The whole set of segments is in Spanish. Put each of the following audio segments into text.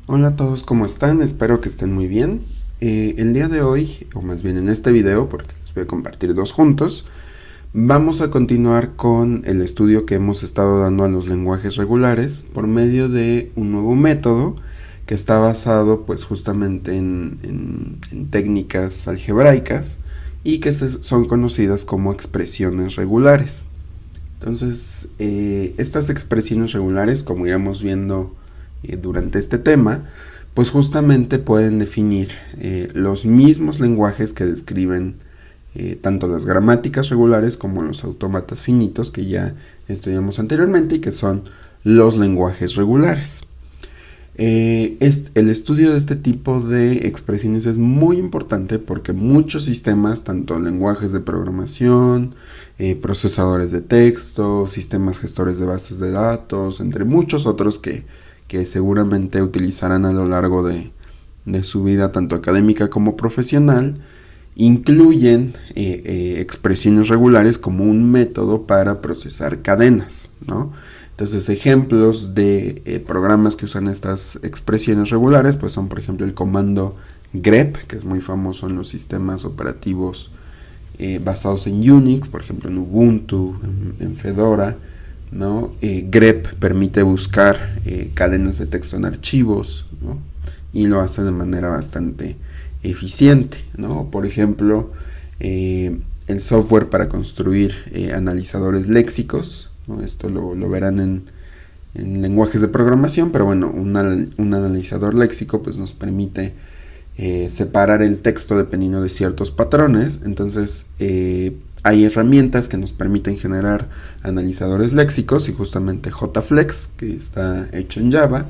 Hola a todos, ¿cómo están? Espero que estén muy bien. El día de hoy, o más bien en este video, porque les voy a compartir dos juntos, vamos a continuar con el estudio que hemos estado dando a los lenguajes regulares por medio de un nuevo método que está basado pues justamente en técnicas algebraicas y que son conocidas como expresiones regulares. Entonces, estas expresiones regulares, como iremos viendo durante este tema, pues justamente pueden definir los mismos lenguajes que describen tanto las gramáticas regulares como los autómatas finitos que ya estudiamos anteriormente y que son los lenguajes regulares. El estudio de este tipo de expresiones es muy importante porque muchos sistemas, tanto lenguajes de programación, procesadores de texto, sistemas gestores de bases de datos, entre muchos otros que seguramente utilizarán a lo largo de su vida, tanto académica como profesional, incluyen expresiones regulares como un método para procesar cadenas, ¿no? Entonces, ejemplos de programas que usan estas expresiones regulares, pues son, por ejemplo, el comando grep, que es muy famoso en los sistemas operativos basados en Unix, por ejemplo, en Ubuntu, en Fedora, ¿no? Grep permite buscar cadenas de texto en archivos, ¿no? Y lo hace de manera bastante eficiente, ¿no? Por ejemplo, el software para construir analizadores léxicos, ¿no? Esto lo verán en lenguajes de programación, pero bueno, un analizador léxico pues nos permite separar el texto dependiendo de ciertos patrones. Entonces hay herramientas que nos permiten generar analizadores léxicos y justamente JFlex, que está hecho en Java,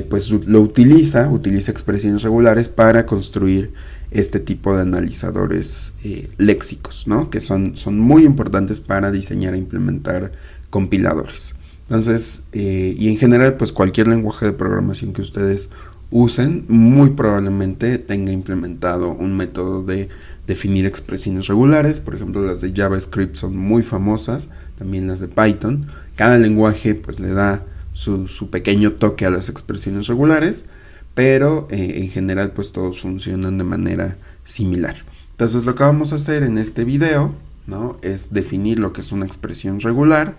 pues lo utiliza expresiones regulares para construir este tipo de analizadores léxicos, ¿no? Que son muy importantes para diseñar e implementar compiladores. Entonces, y en general, pues cualquier lenguaje de programación que ustedes usen, muy probablemente tenga implementado un método de definir expresiones regulares. Por ejemplo, las de JavaScript son muy famosas, también las de Python. Cada lenguaje pues le da su pequeño toque a las expresiones regulares, pero en general pues todos funcionan de manera similar. Entonces lo que vamos a hacer en este video, ¿no? Es definir lo que es una expresión regular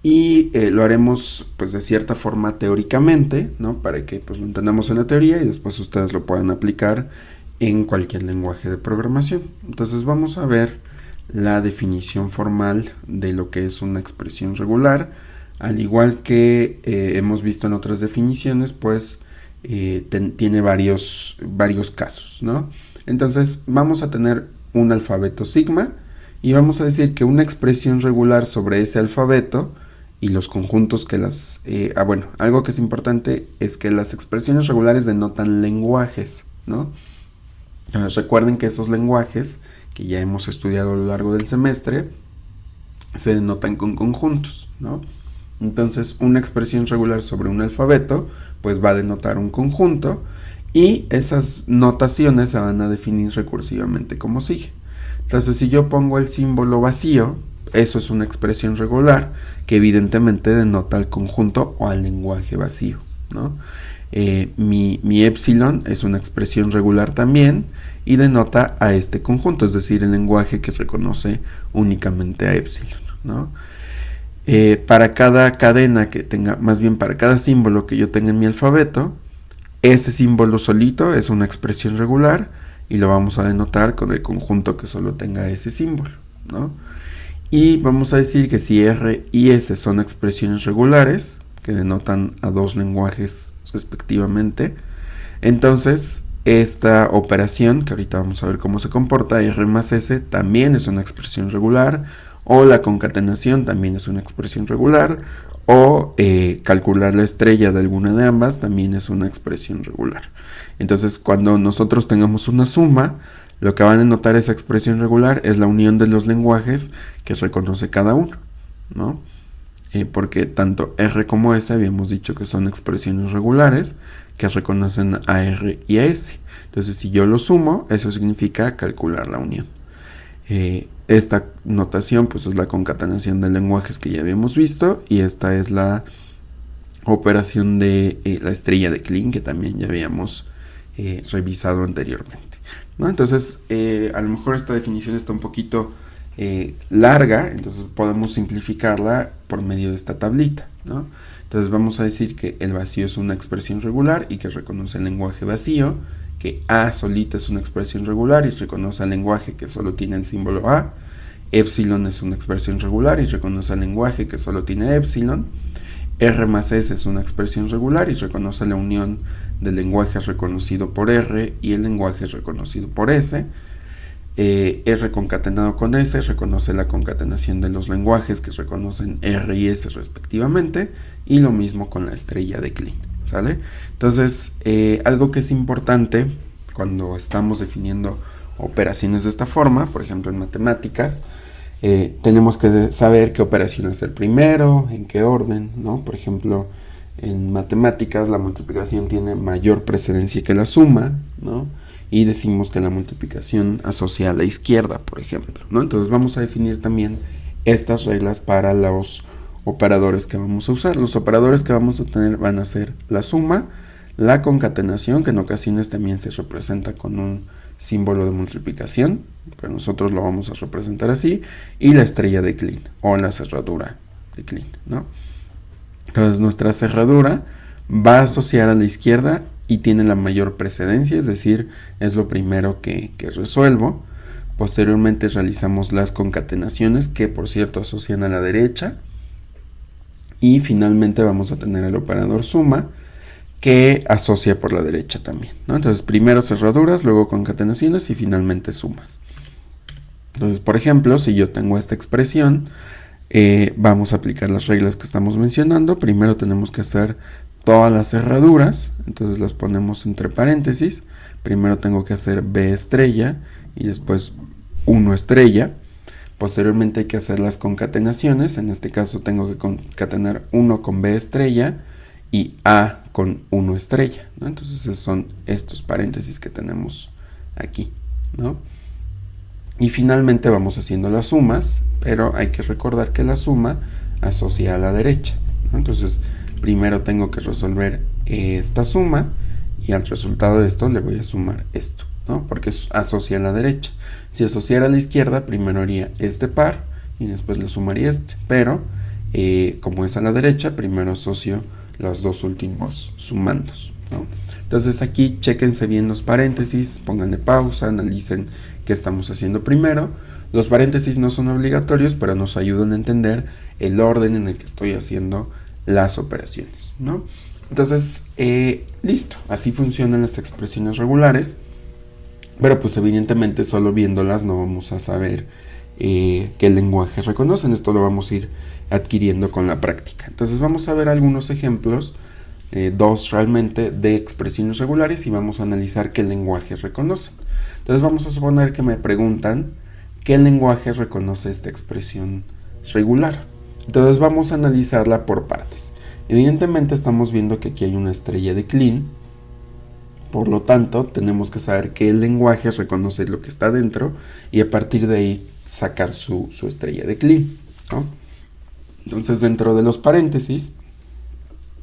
y lo haremos pues de cierta forma teóricamente, ¿no? Para que pues lo entendamos en la teoría y después ustedes lo puedan aplicar en cualquier lenguaje de programación. Entonces vamos a ver la definición formal de lo que es una expresión regular. Al igual que hemos visto en otras definiciones, pues tiene varios casos, ¿no? Entonces vamos a tener un alfabeto sigma y vamos a decir que una expresión regular sobre ese alfabeto y los conjuntos que las... bueno, algo que es importante es que las expresiones regulares denotan lenguajes, ¿no? Recuerden que esos lenguajes que ya hemos estudiado a lo largo del semestre se denotan con conjuntos, ¿no? Entonces, una expresión regular sobre un alfabeto, pues va a denotar un conjunto y esas notaciones se van a definir recursivamente como sigue. Entonces, si yo pongo el símbolo vacío, eso es una expresión regular que evidentemente denota al conjunto o al lenguaje vacío, ¿no? Mi epsilon es una expresión regular también y denota a este conjunto, es decir, el lenguaje que reconoce únicamente a epsilon, ¿no? Para cada cadena que tenga, más bien para cada símbolo que yo tenga en mi alfabeto, ese símbolo solito es una expresión regular y lo vamos a denotar con el conjunto que solo tenga ese símbolo, ¿no? Y vamos a decir que si R y S son expresiones regulares, que denotan a dos lenguajes respectivamente, entonces esta operación, que ahorita vamos a ver cómo se comporta, R más S, también es una expresión regular, o la concatenación también es una expresión regular, o calcular la estrella de alguna de ambas también es una expresión regular. Entonces, cuando nosotros tengamos una suma, lo que va a denotar esa expresión regular es la unión de los lenguajes que reconoce cada uno, ¿no? Porque tanto R como S habíamos dicho que son expresiones regulares que reconocen a R y a S. Entonces, si yo lo sumo, eso significa calcular la unión. Esta notación pues es la concatenación de lenguajes que ya habíamos visto y esta es la operación de la estrella de Kleene, que también ya habíamos revisado anteriormente, ¿no? Entonces, a lo mejor esta definición está un poquito larga, entonces podemos simplificarla por medio de esta tablita, ¿no? Entonces vamos a decir que el vacío es una expresión regular y que reconoce el lenguaje vacío, que A solita es una expresión regular y reconoce el lenguaje que solo tiene el símbolo A. Epsilon es una expresión regular y reconoce el lenguaje que solo tiene epsilon. R más S es una expresión regular y reconoce la unión del lenguaje reconocido por R y el lenguaje reconocido por S. R concatenado con S reconoce la concatenación de los lenguajes que reconocen R y S respectivamente, y lo mismo con la estrella de Kleene, ¿sale? Entonces, algo que es importante cuando estamos definiendo operaciones de esta forma, por ejemplo en matemáticas, tenemos que saber qué operación hacer primero, en qué orden, ¿no? Por ejemplo, en matemáticas la multiplicación tiene mayor precedencia que la suma, ¿no? Y decimos que la multiplicación asocia a la izquierda, por ejemplo, ¿no? Entonces vamos a definir también estas reglas para los operadores que vamos a usar. Los operadores que vamos a tener van a ser la suma, la concatenación, que en ocasiones también se representa con un símbolo de multiplicación, pero nosotros lo vamos a representar así, y la estrella de Kleene, o la cerradura de Kleene, ¿no? Entonces nuestra cerradura va a asociar a la izquierda y tiene la mayor precedencia, es decir, es lo primero que resuelvo. Posteriormente realizamos las concatenaciones, que por cierto asocian a la derecha, y finalmente vamos a tener el operador suma, que asocia por la derecha también, ¿no? Entonces primero cerraduras, luego concatenaciones y finalmente sumas. Entonces, por ejemplo, si yo tengo esta expresión, vamos a aplicar las reglas que estamos mencionando. Primero tenemos que hacer todas las cerraduras, entonces las ponemos entre paréntesis. Primero tengo que hacer B estrella y después 1 estrella. Posteriormente hay que hacer las concatenaciones, en este caso tengo que concatenar 1 con B estrella y A con 1 estrella, ¿no? Entonces esos son estos paréntesis que tenemos aquí, ¿no? Y finalmente vamos haciendo las sumas, pero hay que recordar que la suma asocia a la derecha, ¿no? Entonces primero tengo que resolver esta suma y al resultado de esto le voy a sumar esto, ¿no? Porque asocia a la derecha. Si asociara a la izquierda, primero haría este par y después le sumaría este, pero como es a la derecha, primero asocio los dos últimos sumandos, ¿no? Entonces aquí chéquense bien los paréntesis, pónganle pausa, analicen qué estamos haciendo primero. Los paréntesis no son obligatorios, pero nos ayudan a entender el orden en el que estoy haciendo las operaciones, ¿no? Entonces, listo, así funcionan las expresiones regulares, pero pues evidentemente solo viéndolas no vamos a saber qué lenguaje reconocen. Esto lo vamos a ir adquiriendo con la práctica. Entonces vamos a ver algunos ejemplos, dos realmente, de expresiones regulares, y vamos a analizar qué lenguaje reconocen. Entonces vamos a suponer que me preguntan qué lenguaje reconoce esta expresión regular. Entonces vamos a analizarla por partes. Evidentemente estamos viendo que aquí hay una estrella de Kleene, por lo tanto tenemos que saber qué lenguaje reconoce lo que está dentro y a partir de ahí sacar su estrella de Kleene, ¿no? Entonces dentro de los paréntesis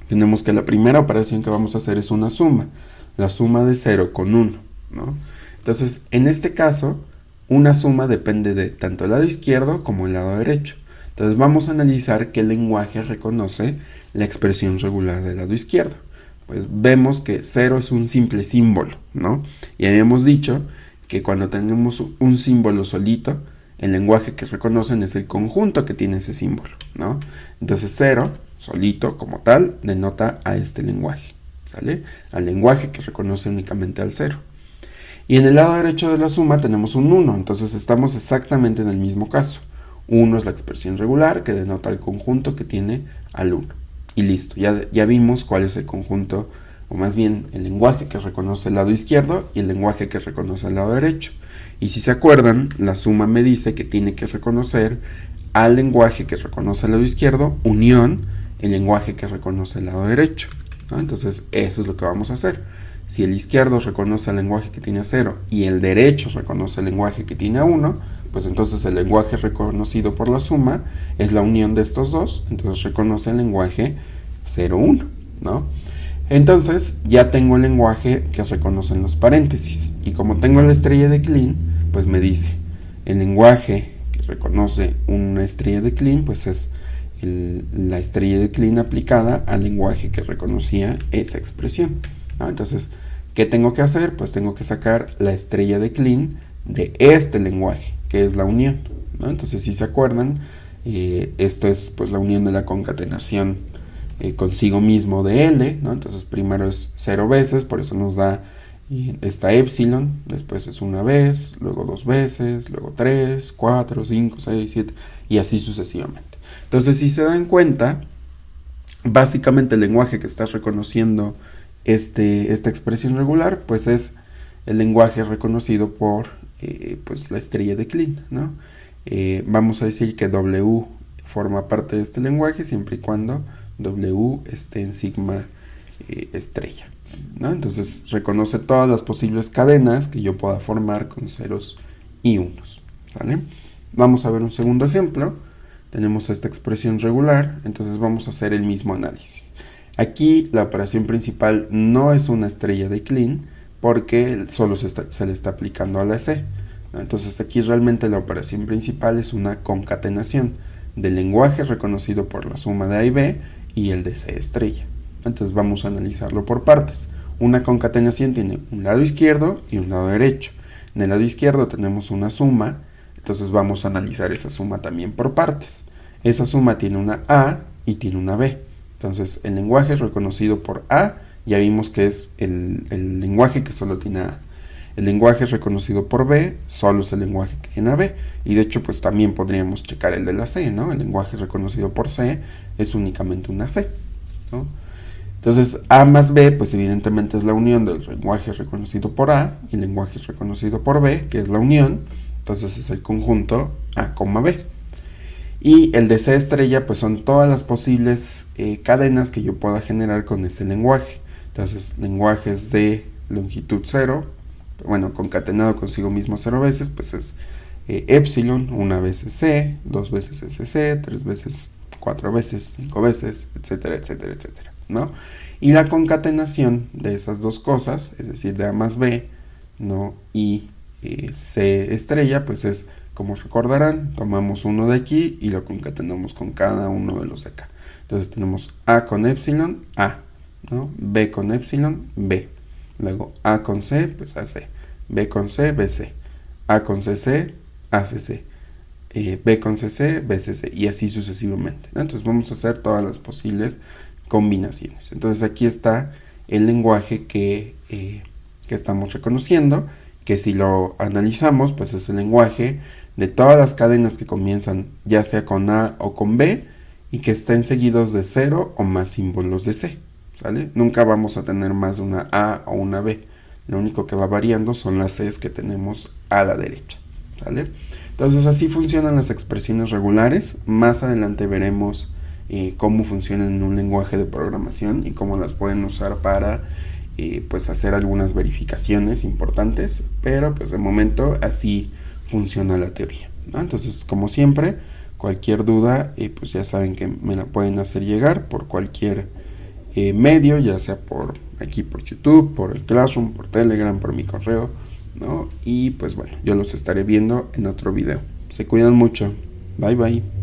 tenemos que la primera operación que vamos a hacer es una suma, la suma de 0 con 1, ¿no? Entonces en este caso una suma depende de tanto el lado izquierdo como el lado derecho. Entonces vamos a analizar qué lenguaje reconoce la expresión regular del lado izquierdo. Pues vemos que 0 es un simple símbolo, ¿no? Y habíamos dicho que cuando tenemos un símbolo solito, el lenguaje que reconocen es el conjunto que tiene ese símbolo, ¿no? Entonces 0, solito como tal, denota a este lenguaje, ¿sale? Al lenguaje que reconoce únicamente al 0. Y en el lado derecho de la suma tenemos un 1, entonces estamos exactamente en el mismo caso. 1 es la expresión regular que denota el conjunto que tiene al 1. Y listo, ya vimos cuál es el conjunto, o más bien el lenguaje que reconoce el lado izquierdo y el lenguaje que reconoce el lado derecho. Y si se acuerdan, la suma me dice que tiene que reconocer al lenguaje que reconoce el lado izquierdo, unión el lenguaje que reconoce el lado derecho, ¿no? Entonces eso es lo que vamos a hacer. Si el izquierdo reconoce el lenguaje que tiene a 0 y el derecho reconoce el lenguaje que tiene a 1, pues entonces el lenguaje reconocido por la suma es la unión de estos dos, entonces reconoce el lenguaje 0, 1, ¿no? Entonces ya tengo el lenguaje que reconocen los paréntesis. Y como tengo la estrella de Kleene, pues me dice, el lenguaje que reconoce una estrella de Kleene, pues es la estrella de Kleene aplicada al lenguaje que reconocía esa expresión, ¿no? Entonces, ¿qué tengo que hacer? Pues tengo que sacar la estrella de Kleene de este lenguaje, que es la unión, ¿no? Entonces, si se acuerdan, esto es pues la unión de la concatenación consigo mismo de L, ¿no? Entonces primero es 0 veces, por eso nos da esta epsilon, después es una vez, luego 2 veces, luego 3, 4, 5, 6, 7 y así sucesivamente. Entonces, si se dan cuenta, básicamente el lenguaje que está reconociendo esta expresión regular, pues es el lenguaje reconocido por pues la estrella de Kleene, ¿no? Vamos a decir que W forma parte de este lenguaje siempre y cuando W esté en sigma estrella, ¿no? Entonces reconoce todas las posibles cadenas que yo pueda formar con ceros y unos, ¿sale? Vamos a ver un segundo ejemplo. Tenemos esta expresión regular, entonces vamos a hacer el mismo análisis. Aquí la operación principal no es una estrella de Kleene porque solo se le está aplicando a la C, ¿no? Entonces aquí realmente la operación principal es una concatenación del lenguaje reconocido por la suma de A y B y el de C estrella. Entonces vamos a analizarlo por partes. Una concatenación tiene un lado izquierdo y un lado derecho. En el lado izquierdo tenemos una suma, entonces vamos a analizar esa suma también por partes. Esa suma tiene una A y tiene una B. Entonces el lenguaje reconocido por A, ya vimos que es el lenguaje que solo tiene A. El lenguaje reconocido por B solo es el lenguaje que tiene a B. Y de hecho, pues también podríamos checar el de la C, ¿no? El lenguaje reconocido por C es únicamente una C, ¿no? Entonces, A más B, pues evidentemente es la unión del lenguaje reconocido por A y el lenguaje reconocido por B, que es la unión. Entonces es el conjunto A, B. Y el de C estrella, pues son todas las posibles cadenas que yo pueda generar con ese lenguaje. Entonces, lenguajes de longitud 0, bueno, concatenado consigo mismo 0 veces, pues es epsilon, una vez es C, 2 veces es C, 3 veces, 4 veces, 5 veces, etcétera, etcétera, etcétera, ¿no? Y la concatenación de esas dos cosas, es decir, de A más B, ¿no? Y C estrella, pues es, como recordarán, tomamos uno de aquí y lo concatenamos con cada uno de los de acá. Entonces tenemos A con epsilon, A, ¿no? B con epsilon, B. Luego A con C, pues AC. B con C, BC. A con CC, ACC. B con CC, BCC. Y así sucesivamente, ¿no? Entonces vamos a hacer todas las posibles combinaciones. Entonces aquí está el lenguaje que estamos reconociendo, que si lo analizamos, pues es el lenguaje de todas las cadenas que comienzan ya sea con A o con B y que estén seguidos de 0 o más símbolos de C, ¿sale? Nunca vamos a tener más de una A o una B. Lo único que va variando son las Cs que tenemos a la derecha, ¿sale? Entonces así funcionan las expresiones regulares. Más adelante veremos cómo funcionan en un lenguaje de programación y cómo las pueden usar para pues hacer algunas verificaciones importantes, pero pues de momento así funciona la teoría, ¿no? Entonces, como siempre, cualquier duda, pues ya saben que me la pueden hacer llegar por cualquier medio, ya sea por aquí por YouTube, por el Classroom, por Telegram, por mi correo, ¿no? Y pues bueno, yo los estaré viendo en otro video. Se cuidan mucho. Bye bye.